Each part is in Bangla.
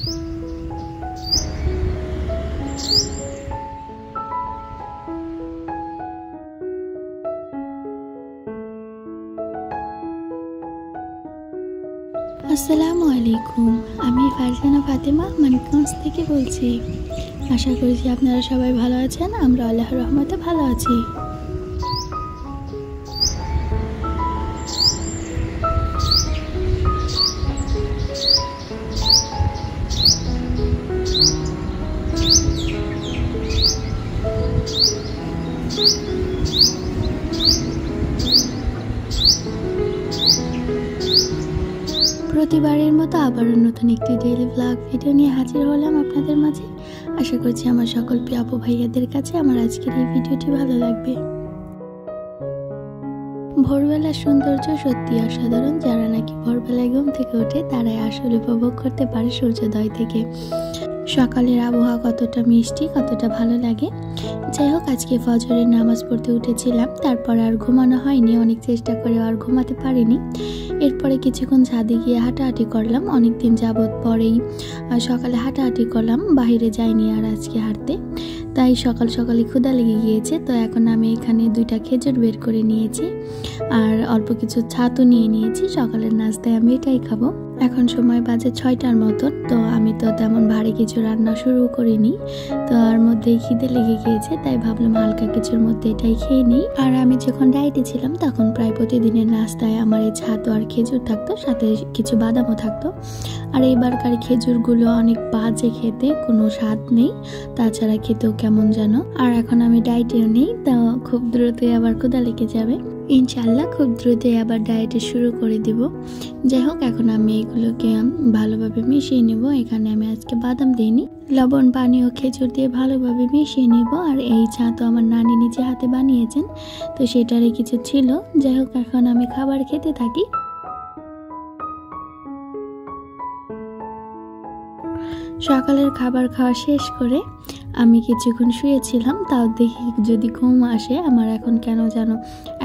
আসসালামু আলাইকুম। আমি ফারজানা ফাতেমা মানিকগঞ্জ থেকে বলছি। আশা করছি আপনারা সবাই ভালো আছেন। আমরা আল্লাহর রহমতে ভালো আছি। প্রতিবারের মতো আবারও নতুন একটি ডেইলি ব্লগ ভিডিও নিয়ে হাজির হলাম আপনাদের মাঝে। আশা করছি আমার সকল প্রিয় আপু ভাইয়াদের কাছে আমার আজকের এই ভিডিওটি ভালো লাগবে। ভোরবেলার সৌন্দর্য সত্যি অসাধারণ। যারা নাকি ভোরবেলায় ঘুম থেকে ওঠে তারাই আসলে উপভোগ করতে পারে সূর্যোদয় থেকে। সকালের আবহাওয়া কতটা মিষ্টি, কতটা ভালো লাগে। যাই হোক, আজকে ফজরের নামাজ পড়তে উঠেছিলাম, তারপর আর ঘুমানো হয়নি। অনেক চেষ্টা করে আর ঘুমাতে পারিনি। এরপরে কিছুক্ষণ ছাদে গিয়ে হাঁটাহাঁটি করলাম। অনেকদিন যাবৎ পরেই সকালে হাঁটাহাঁটি করলাম, বাইরে যাইনি আর আজকে হাঁটতে। তাই সকাল সকালে ক্ষুধা লেগে গিয়েছে। তো এখন আমি এখানে 2টা খেজুর বের করে নিয়েছি আর অল্প কিছু ছাতু নিয়ে নিয়েছি। সকালের নাস্তায় আমি এটাই খাবো। এখন সময় বাজে 6টার মতন। তো আমি তো তেমন ভারী কিছু রান্না শুরু করিনি, তো আর মধ্যেই খিদে লেগে গিয়েছে, তাই ভাবলাম হালকা কিছুর মধ্যে এটাই খেয়ে নিই। আর আমি যখন ডায়েটে ছিলাম তখন প্রায় প্রতিদিনের নাস্তায় আমার এই ছাতু আর খেজুর থাকতো, সাথে কিছু বাদামও থাকতো। আর এইবারকার খেজুরগুলো অনেক বাজে খেতে, কোনো স্বাদ নেই, তাছাড়া খেতেও কেমন যেন। আর এখন আমি ডায়েটেও নেই, তো খুব দ্রুতই আবার ক্ষুধা লেগে যাবে। ইনশাল্লাহ খুব দ্রুতই আবার ডায়েটে শুরু করে দিব। যাই হোক, এখন আমি এগুলোকে ভালোভাবে মিশিয়ে নেব। এখানে আমি আজকে বাদাম দিইনি, লবণ, পানি ও খেজুর দিয়ে ভালোভাবে মিশিয়ে নেব। আর এই ছাতু আমার নানি নিজে হাতে বানিয়েছেন, তো সেটারই কিছু ছিল। যাই হোক, এখন আমি খাবার খেতে থাকি। সকালের খাবার খাওয়া শেষ করে আমি কিছুক্ষণ শুয়েছিলাম, তাও দেখি যদি ঘুম আসে। আমার এখন কেন যেন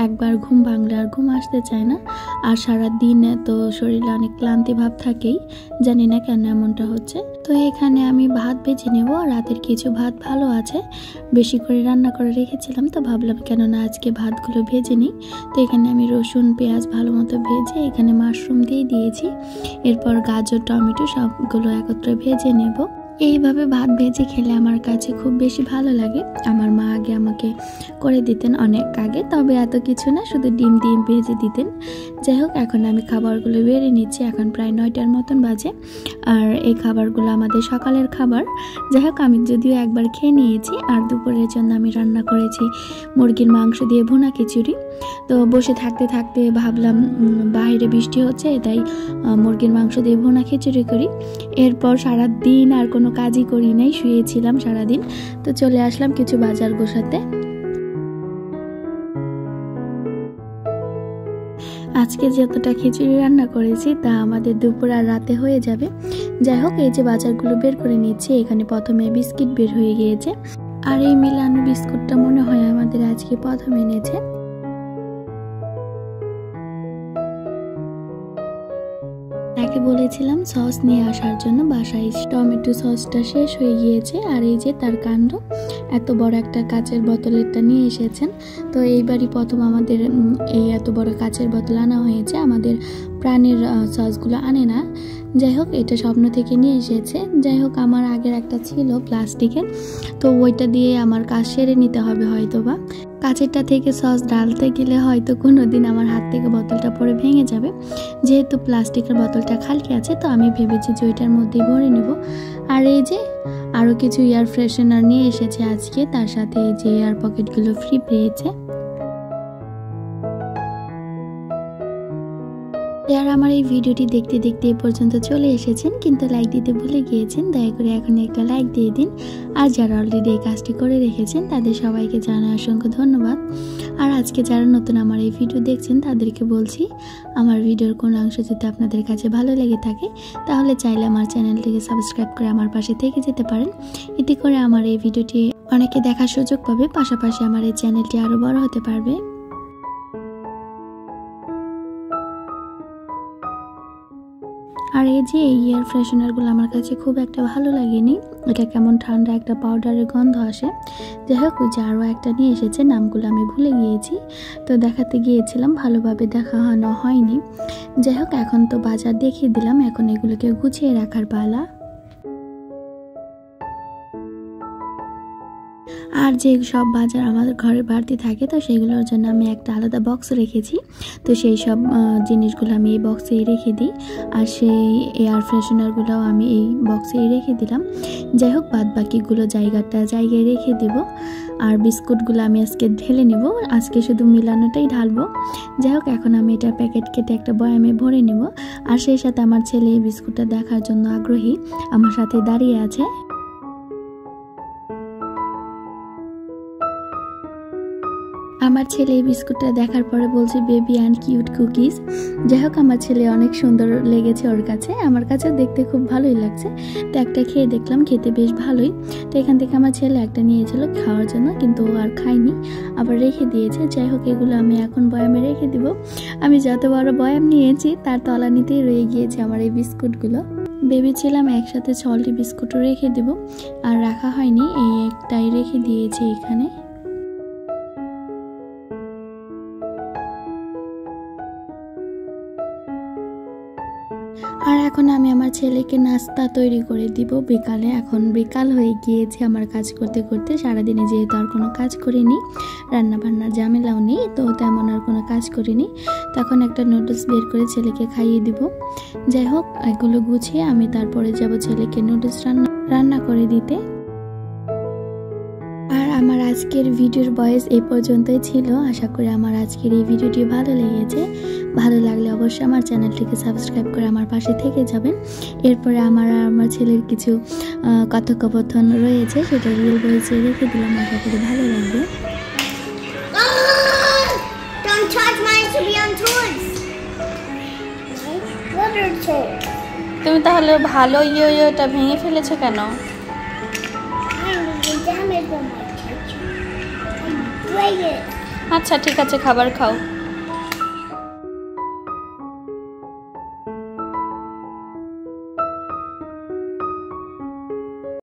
একবার ঘুম ভাঙলে আর ঘুম আসতে চায় না। আর সারা দিনে তো শরীরে অনেক ক্লান্তি ভাব থাকেই, জানি না কেন এমনটা হচ্ছে। তো এখানে আমি ভাত ভেজে নেব। রাতের কিছু ভাত ভালো আছে, বেশি করে রান্না করে রেখেছিলাম, তো ভাবলাম কেননা আজকে ভাতগুলো ভেজে নিই। তো এখানে আমি রসুন পেঁয়াজ ভালো মতো ভেজে এখানে মাশরুম দিয়ে দিয়েছি। এরপর গাজর টমেটো সবগুলো একত্রে ভেজে নেব। এইভাবে ভাত ভেজে খেলে আমার কাছে খুব বেশি ভালো লাগে। আমার মা আগে আমাকে করে দিতেন অনেক আগে, তবে এত কিছু না, শুধু ডিম দিয়ে ভেজে দিতেন। যাই হোক, এখন আমি খাবারগুলো বেড়ে নিচ্ছি। এখন প্রায় 9টার মতন বাজে, আর এই খাবারগুলো আমাদের সকালের খাবার। যাই হোক, আমি যদিও একবার খেয়ে নিয়েছি। আর দুপুরের জন্য আমি রান্না করেছি মুরগির মাংস দিয়ে ভুনা খিচুড়ি। তো বসে থাকতে থাকতে ভাবলাম বাইরে বৃষ্টি হচ্ছে, তাই মুরগির মাংস দিয়ে ভুনা খিচুড়ি করি। এরপর সারাদিন আর কোনো কাজই করি নাই, শুয়েছিলাম সারাদিন। তো চলে আসলাম কিছু বাজার গোছাতে। আজকে যতটা খিচুড়ি রান্না করেছি তা আমাদের দুপুর আর রাতে হয়ে যাবে। যাই হোক, এই যে বাজারগুলো বের করে নিচ্ছি। এখানে প্রথমে বিস্কিট বের হয়ে গিয়েছে, আর এই মিলানো বিস্কুটটা মনে হয় আমাদের আজকে প্রথম এনেছে। তাকে বলেছিলাম সস নিয়ে আসার জন্য, বাসায় টমেটো সসটা শেষ হয়ে গিয়েছে। আর এই যে তার কাণ্ড, এত বড় একটা কাচের বোতলেরটা নিয়ে এসেছেন। তো এইবারই প্রথম আমাদের এই এত বড় কাচের বোতল আনা হয়েছে। আমাদের প্রাণের সসগুলো আনে না। যাই হোক, এটা স্বপ্ন থেকে নিয়ে এসেছে। যাই হোক, আমার আগের একটা ছিল প্লাস্টিকের, তো ওইটা দিয়ে আমার কাজ সেরে নিতে হবে হয়তোবা। কাচেরটা থেকে সস ঢালতে গেলে হয়তো কোনোদিন আমার হাত থেকে বোতলটা পরে ভেঙে যাবে। যেহেতু প্লাস্টিকের বোতলটা খালি আছে, তো আমি ভেবেছি যে ওইটার মধ্যেই ভরে নেব। আর এই যে আরও কিছু এয়ার ফ্রেশনার নিয়ে এসেছে আজকে, তার সাথে এই যে এয়ার পকেটগুলো ফ্রি পেয়েছে। যারা আমার এই ভিডিওটি দেখতে দেখতে এ পর্যন্ত চলে এসেছেন কিন্তু লাইক দিতে ভুলে গিয়েছেন, দয়া করে এখন একটা লাইক দিয়ে দিন। আর যারা অলরেডি এই কাজটি করে রেখেছেন তাদের সবাইকে জানাই অসংখ্য ধন্যবাদ। আর আজকে যারা নতুন আমার এই ভিডিও দেখছেন তাদেরকে বলছি, আমার ভিডিওর কোন অংশ যদি আপনাদের কাছে ভালো লেগে থাকে তাহলে চাইলে আমার চ্যানেলটিকে সাবস্ক্রাইব করে আমার পাশে থেকে যেতে পারেন। এতে করে আমার এই ভিডিওটি অনেকে দেখার সুযোগ পাবে, পাশাপাশি আমার এই চ্যানেলটি আরও বড় হতে পারবে। আর এই যে এই এয়ার ফ্রেশনারগুলো আমার কাছে খুব একটা ভালো লাগেনি, এটা কেমন ঠান্ডা একটা পাউডারের গন্ধ আসে। যাই হোক, ওই যে আরও একটা নিয়ে এসেছে, নামগুলো আমি ভুলে গিয়েছি, তো দেখাতে গিয়েছিলাম, ভালোভাবে দেখানো হয়নি। যাই হোক, এখন তো বাজার দেখিয়ে দিলাম, এখন এগুলোকে গুছিয়ে রাখার পালা। আর যে সব বাজার আমাদের ঘরে বাড়তি থাকে, তো সেগুলোর জন্য আমি একটা আলাদা বক্স রেখেছি, তো সেই সব জিনিসগুলো আমি এই বক্সেই রেখে দিই। আর সেই এয়ার ফ্রেশনারগুলোও আমি এই বক্সেই রেখে দিলাম। যাই হোক, বাদ বাকিগুলো জায়গায় রেখে দিব। আর বিস্কুটগুলো আমি আজকে ঢেলে নেব, আজকে শুধু মিলানোটাই ঢালবো। যাই হোক, এখন আমি এটা প্যাকেট কেটে একটা বয়ামে ভরে নেব। আর সেই সাথে আমার ছেলে এই বিস্কুটটা দেখার জন্য আগ্রহী, আমার সাথে দাঁড়িয়ে আছে। আমার ছেলে এই বিস্কুটটা দেখার পরে বলছে বেবি অ্যান্ড কিউট কুকিজ। যাই হোক, আমার ছেলে অনেক সুন্দর লেগেছে ওর কাছে, আমার কাছে দেখতে খুব ভালোই লাগছে। তো একটা খেয়ে দেখলাম, খেতে বেশ ভালোই। তো এখান থেকে আমার ছেলে একটা নিয়েছিল খাওয়ার জন্য, কিন্তু ও আর খায়নি, আবার রেখে দিয়েছে। যাই হোক, এগুলো আমি এখন বয়ামে রেখে দিব। আমি যত বড় বয়াম নিয়েছি তার তলানিতেই রয়ে গিয়েছে আমার এই বিস্কুটগুলো। ভেবেছিলাম একসাথে 6টি বিস্কুটও রেখে দেব, আর রাখা হয়নি, এই একটাই রেখে দিয়েছি এখানে। আর এখন আমি আমার ছেলেকে নাস্তা তৈরি করে দিব বিকালে। এখন বিকাল হয়ে গিয়েছে আমার কাজ করতে করতে, সারাদিনে যেহেতু আর কোনো কাজ করিনি, রান্নাবান্নার ঝামেলাও নেই, তো তেমন আর কোনো কাজ করিনি। তখন একটা নুডলস বের করে ছেলেকে খাইয়ে দিব। যাই হোক, এগুলো গুছিয়ে আমি তারপরে যাব ছেলেকে নুডলস রান্না করে দিতে। আর আমার আজকের ভিডিওর ভয়েস এই পর্যন্তই ছিল। আশা করি আমার আজকের এই ভিডিওটি ভালো লেগেছে। ভালো লাগলে অবশ্যই আমার চ্যানেলটিকে সাবস্ক্রাইব করে আমার পাশে থেকে যাবেন। এরপরে আমার ছেলের কিছু কথোপকথন রয়েছে, সেটা রিয়েল ভয়েসে রেখে দিলাম, আশা করি ভালো লাগবে। তুমি তাহলে ভালো ইয়োটা ভেঙে ফেলেছো কেন? আচ্ছা ঠিক আছে, খাবার খাও।